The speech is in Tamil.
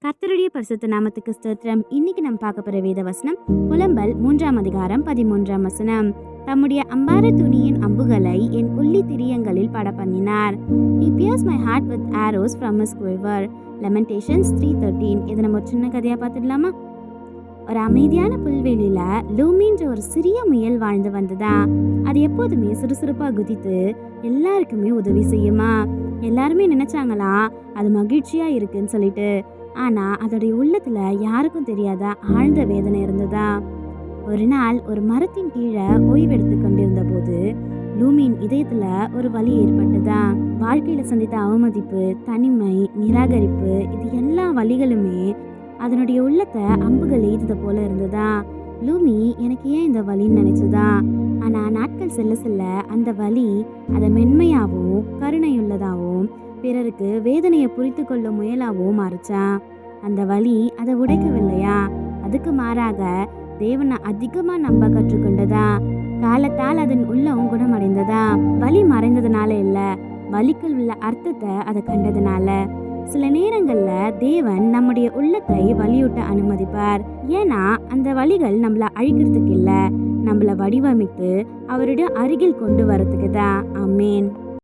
கர்த்தருடைய பரிசுத்த நாமத்துக்கு ஸ்தோத்திரம். இன்னைக்கு நம்ம பார்க்க போற வேத வசனம் புலம்பல் 3ஆம் அதிகாரம் 13ஆம் வசனம். தம்முடைய அம்பார துணியின் அம்புகளை என் உள்ளி திரியங்களில் பட பண்ணினார். He pierced my heart with arrows from his quiver. Lamentations 3:13. இதை நம்ம ஒரு சின்ன கதையா பார்த்துடலாமா? ஒரு அமைதியான புல்வெளியில லூமின்ற ஒரு சிறிய முயல் வாழ்ந்து வந்ததா. அது எப்போதுமே சுறுசுறுப்பா குதித்து எல்லாருக்குமே உதவி செய்யுமா. எல்லாருமே நினைச்சாங்களா அது மகிழ்ச்சியா இருக்குன்னு சொல்லிட்டு. ஆனா அதோடைய உள்ளத்துல யாருக்கும் தெரியாத ஆழ்ந்த வேதனை இருந்ததா. ஒரு நாள் ஒரு மரத்தின் கீழே ஓய்வெடுத்து கொண்டிருந்த போது லூமியின் இதயத்துல ஒரு வலி ஏற்பட்டதா. வாழ்க்கையில சந்தித்த அவமதிப்பு, தனிமை, நிராகரிப்பு, இது எல்லா வலிகளுமே அதனுடைய உள்ளத்தை அம்புகள் எய்தது போல இருந்ததா. லூமி எனக்கு ஏன் இந்த வலின்னு நினைச்சதா. ஆனா நாட்கள் செல்ல செல்ல அந்த வலி அதை மென்மையாகவும் கருணையுள்ளதாகவும் பிறருக்கு வேதனையை புரித்து கொள்ளும் முயலாகவும் மாறிச்சான். அந்த வலி அதை உடைக்கவில்லையா, அதுக்கு மாறாக தேவனை அதிகமா நம்ப கற்றுக்கொண்டதா. காலத்தால் அதன் உள்ளம் குணமடைந்ததா. வலி மறைந்ததுனால இல்ல, வலிக்குள் உள்ள அர்த்தத்தை அதை கண்டதுனால. சில நேரங்கள்ல தேவன் நம்முடைய உள்ளத்தை வலியூட்ட அனுமதிப்பார். ஏன்னா அந்த வலிகள் நம்மள அழிக்கிறதுக்கு இல்ல, நம்மள வடிவமைத்து அவருடைய அருகில் கொண்டு வரதுக்கு தான். ஆமென்.